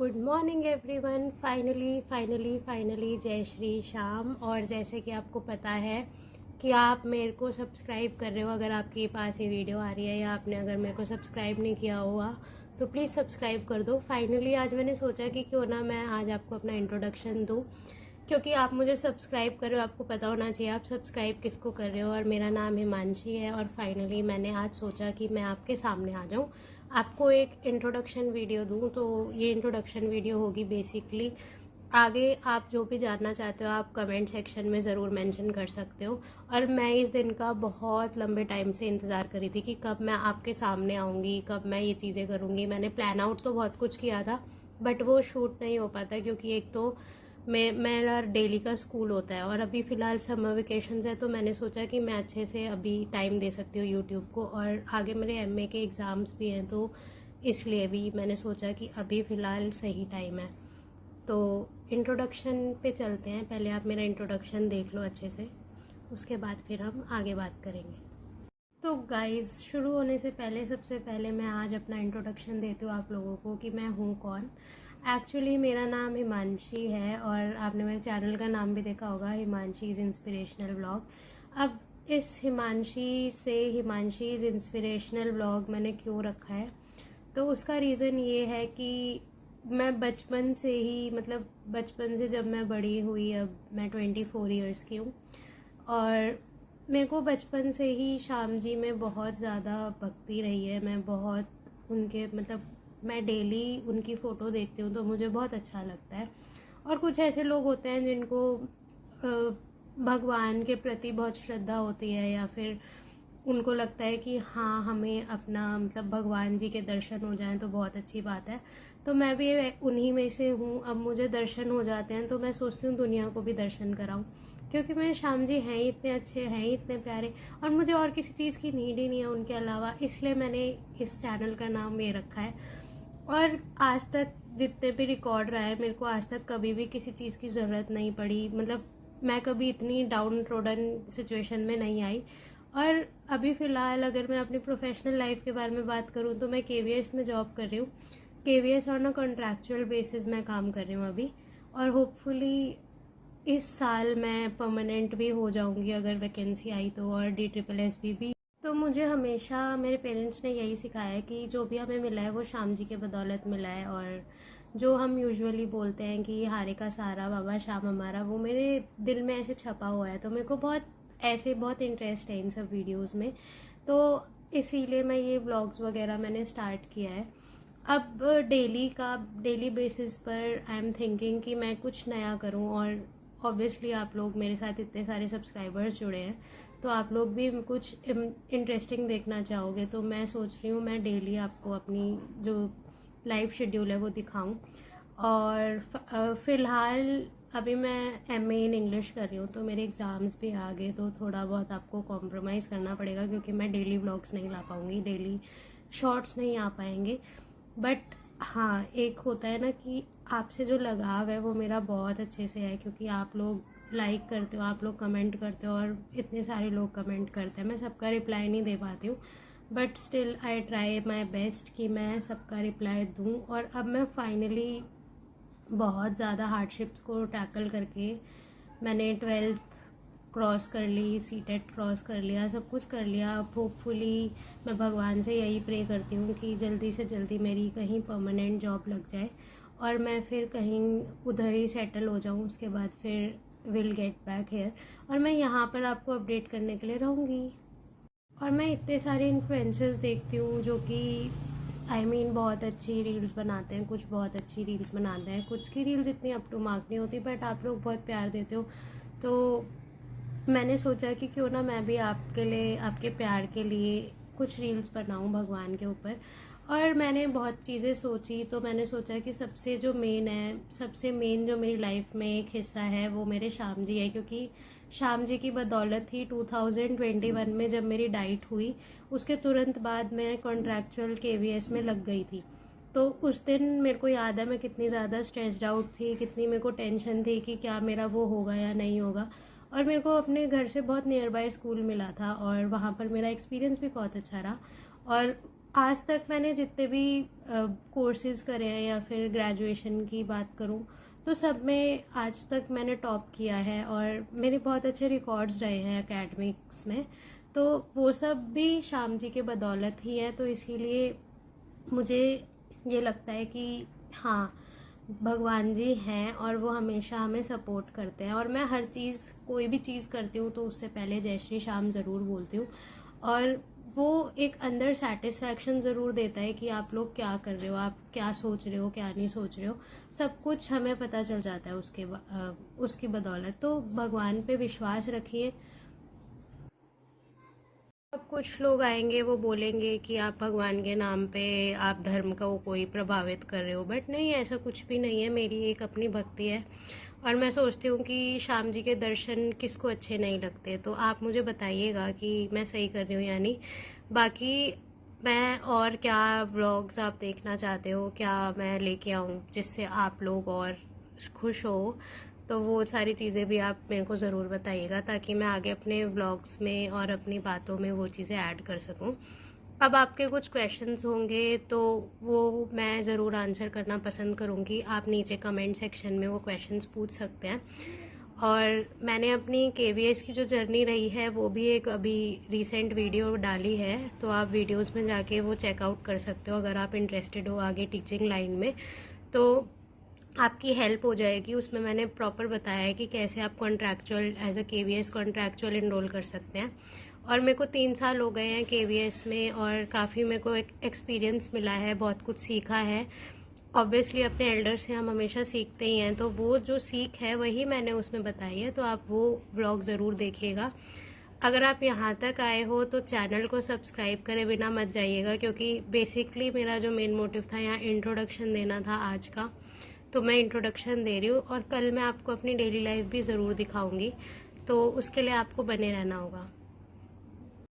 Good morning everyone. Finally जय श्री श्याम। और जैसे कि आपको पता है कि आप मेरे को सब्सक्राइब कर रहे हो, अगर आपके पास ये वीडियो आ रही है या आपने अगर मेरे को सब्सक्राइब नहीं किया हुआ तो प्लीज़ सब्सक्राइब कर दो। फाइनली आज मैंने सोचा कि क्यों ना मैं आज आपको अपना इंट्रोडक्शन दूँ, क्योंकि आप मुझे सब्सक्राइब कर रहे हो, आपको पता होना चाहिए आप सब्सक्राइब किसको कर रहे हो। और मेरा नाम हिमांशी है और फाइनली मैंने आज सोचा कि मैं आपके सामने आ जाऊँ, आपको एक इंट्रोडक्शन वीडियो दूँ। तो ये इंट्रोडक्शन वीडियो होगी बेसिकली, आगे आप जो भी जानना चाहते हो आप कमेंट सेक्शन में ज़रूर मेंशन कर सकते हो। और मैं इस दिन का बहुत लंबे टाइम से इंतज़ार कर रही थी कि कब मैं आपके सामने आऊँगी, कब मैं ये चीज़ें करूँगी। मैंने प्लान आउट तो बहुत कुछ किया था बट वो शूट नहीं हो पाता, क्योंकि एक तो मेरा डेली का स्कूल होता है और अभी फ़िलहाल समर वेकेशंस है, तो मैंने सोचा कि मैं अच्छे से अभी टाइम दे सकती हूँ यूट्यूब को। और आगे मेरे एमए के एग्ज़ाम्स भी हैं, तो इसलिए भी मैंने सोचा कि अभी फ़िलहाल सही टाइम है। तो इंट्रोडक्शन पे चलते हैं। पहले आप मेरा इंट्रोडक्शन देख लो अच्छे से, उसके बाद फिर हम आगे बात करेंगे। तो गाइस, शुरू होने से पहले सबसे पहले मैं आज अपना इंट्रोडक्शन देती हूँ आप लोगों को कि मैं हूँ कौन। एक्चुअली मेरा नाम हिमांशी है और आपने मेरे चैनल का नाम भी देखा होगा, हिमांशी इज़ इंस्पिरेशनल व्लॉग। अब इस हिमांशी इज़ इंस्पिरेशनल व्लॉग मैंने क्यों रखा है, तो उसका रीज़न ये है कि मैं बचपन से ही, मतलब बचपन से जब मैं बड़ी हुई, अब मैं 24 ईयर्स की हूँ, और मेरे को बचपन से ही श्याम जी में बहुत ज़्यादा भक्ति रही है। मैं बहुत उनके, मतलब मैं डेली उनकी फ़ोटो देखती हूँ तो मुझे बहुत अच्छा लगता है। और कुछ ऐसे लोग होते हैं जिनको भगवान के प्रति बहुत श्रद्धा होती है, या फिर उनको लगता है कि हाँ हमें अपना, मतलब भगवान जी के दर्शन हो जाएं तो बहुत अच्छी बात है। तो मैं भी उन्हीं में से हूँ। अब मुझे दर्शन हो जाते हैं तो मैं सोचती हूँ दुनिया को भी दर्शन कराऊँ, क्योंकि मेरे श्याम जी हैं ही इतने अच्छे, हैं ही इतने प्यारे, और मुझे और किसी चीज़ की नीड ही नहीं है उनके अलावा। इसलिए मैंने इस चैनल का नाम ये रखा है। और आज तक जितने भी रिकॉर्ड रहा है, मेरे को आज तक कभी भी किसी चीज़ की ज़रूरत नहीं पड़ी, मतलब मैं कभी इतनी डाउन ट्रोडन सिचुएशन में नहीं आई। और अभी फ़िलहाल अगर मैं अपनी प्रोफेशनल लाइफ के बारे में बात करूँ तो मैं केवीएस में जॉब कर रही हूँ। KVS on a contractual basis में काम कर रही हूँ अभी, और होपफुली इस साल मैं परमानेंट भी हो जाऊंगी अगर वैकेंसी आई तो, और DSSB भी। तो मुझे हमेशा मेरे पेरेंट्स ने यही सिखाया है कि जो भी हमें मिला है वो श्याम जी के बदौलत मिला है। और जो हम यूजुअली बोलते हैं कि हारे का सहारा बाबा श्याम हमारा, वो मेरे दिल में ऐसे छपा हुआ है। तो मेरे को बहुत इंटरेस्ट है इन सब वीडियोज़ में, तो इसीलिए मैं ये व्लॉग्स वगैरह मैंने स्टार्ट किया है। अब डेली बेसिस पर आई एम थिंकिंग कि मैं कुछ नया करूं। और ऑब्वियसली आप लोग मेरे साथ इतने सारे सब्सक्राइबर्स जुड़े हैं तो आप लोग भी कुछ इंटरेस्टिंग देखना चाहोगे, तो मैं सोच रही हूँ मैं डेली आपको अपनी जो लाइफ शेड्यूल है वो दिखाऊं। और फ़िलहाल अभी मैं एमए इन इंग्लिश कर रही हूँ, तो मेरे एग्ज़ाम्स भी आ गए, तो थोड़ा बहुत आपको कॉम्प्रोमाइज़ करना पड़ेगा, क्योंकि मैं डेली व्लॉग्स नहीं ला पाऊँगी, डेली शॉर्ट्स नहीं आ पाएंगे। बट हाँ, एक होता है ना कि आपसे जो लगाव है वो मेरा बहुत अच्छे से है, क्योंकि आप लोग लाइक करते हो, आप लोग कमेंट करते हो, और इतने सारे लोग कमेंट करते हैं। मैं सबका रिप्लाई नहीं दे पाती हूँ, but still I try my best कि मैं सबका रिप्लाई दूँ। और अब मैं फाइनली बहुत ज़्यादा हार्डशिप्स को टैकल करके मैंने 12th क्रॉस कर ली, सीटेट क्रॉस कर लिया, सब कुछ कर लिया। अब होपफुली मैं भगवान से यही प्रे करती हूँ कि जल्दी से जल्दी मेरी कहीं परमानेंट जॉब लग जाए और मैं फिर कहीं उधर ही सेटल हो जाऊँ। उसके बाद फिर विल गेट बैक हेयर, और मैं यहाँ पर आपको अपडेट करने के लिए रहूँगी। और मैं इतने सारे इन्फ्लुएंसर्स देखती हूँ जो कि बहुत अच्छी रील्स बनाते हैं, कुछ बहुत अच्छी रील्स बनाते हैं, कुछ की रील्स इतनी अप टू मार्क नहीं होती, बट आप लोग बहुत प्यार देते हो। तो मैंने सोचा कि क्यों ना मैं भी आपके लिए, आपके प्यार के लिए कुछ रील्स बनाऊं भगवान के ऊपर। और मैंने बहुत चीज़ें सोची, तो मैंने सोचा कि सबसे मेन जो मेरी लाइफ में एक हिस्सा है वो मेरे श्याम जी है, क्योंकि श्याम जी की बदौलत ही 2021 में जब मेरी डाइट हुई उसके तुरंत बाद मैं कॉन्ट्रैक्चुअल केवीएस में लग गई थी। तो उस दिन मेरे को याद है मैं कितनी ज़्यादा स्ट्रेस्ड आउट थी, कितनी मेरे को टेंशन थी कि क्या मेरा वो होगा या नहीं होगा। और मेरे को अपने घर से बहुत नियर बाय स्कूल मिला था और वहाँ पर मेरा एक्सपीरियंस भी बहुत अच्छा रहा। और आज तक मैंने जितने भी कोर्सेज़ करे हैं या फिर ग्रेजुएशन की बात करूँ, तो सब में आज तक मैंने टॉप किया है और मेरे बहुत अच्छे रिकॉर्ड्स रहे हैं एकेडमिक्स में। तो वो सब भी श्याम जी के बदौलत ही है। तो इसीलिए मुझे ये लगता है कि हाँ, भगवान जी हैं और वो हमेशा हमें सपोर्ट करते हैं। और मैं हर चीज़, कोई भी चीज़ करती हूँ तो उससे पहले जय श्री श्याम ज़रूर बोलती हूँ। और वो एक अंदर सेटिस्फैक्शन ज़रूर देता है कि आप लोग क्या कर रहे हो, आप क्या सोच रहे हो, क्या नहीं सोच रहे हो, सब कुछ हमें पता चल जाता है उसकी बदौलत। तो भगवान पे विश्वास रखिए। अब कुछ लोग आएंगे, वो बोलेंगे कि आप भगवान के नाम पे आप धर्म को कोई प्रभावित कर रहे हो, बट नहीं, ऐसा कुछ भी नहीं है। मेरी एक अपनी भक्ति है और मैं सोचती हूँ कि श्याम जी के दर्शन किसको अच्छे नहीं लगते। तो आप मुझे बताइएगा कि मैं सही कर रही हूँ या नहीं। बाकी मैं और क्या व्लॉग्स आप देखना चाहते हो, क्या मैं लेके आऊँ जिससे आप लोग और खुश हो, तो वो सारी चीज़ें भी आप मेरे को ज़रूर बताइएगा ताकि मैं आगे अपने व्लॉग्स में और अपनी बातों में वो चीज़ें ऐड कर सकूं। अब आपके कुछ क्वेश्चंस होंगे तो वो मैं ज़रूर आंसर करना पसंद करूंगी। आप नीचे कमेंट सेक्शन में वो क्वेश्चंस पूछ सकते हैं। और मैंने अपनी KVS की जो जर्नी रही है वो भी एक अभी रिसेंट वीडियो डाली है, तो आप वीडियोस में जाके वो चेकआउट कर सकते हो अगर आप इंटरेस्टेड हो आगे टीचिंग लाइन में। तो आपकी हेल्प हो जाएगी। उसमें मैंने प्रॉपर बताया है कि कैसे आप contractual as a KVS contractual enrol कर सकते हैं। और मेरे को 3 साल हो गए हैं KVS में और काफ़ी मेरे को एक एक्सपीरियंस मिला है, बहुत कुछ सीखा है। ऑब्वियसली अपने एल्डर से हम हमेशा सीखते ही हैं, तो वो जो सीख है वही मैंने उसमें बताई है। तो आप वो व्लॉग ज़रूर देखिएगा। अगर आप यहाँ तक आए हो तो चैनल को सब्सक्राइब करे बिना मत जाइएगा, क्योंकि बेसिकली मेरा जो मेन मोटिव था यहाँ इंट्रोडक्शन देना था आज का। तो मैं इंट्रोडक्शन दे रही हूँ और कल मैं आपको अपनी डेली लाइफ भी ज़रूर दिखाऊंगी, तो उसके लिए आपको बने रहना होगा।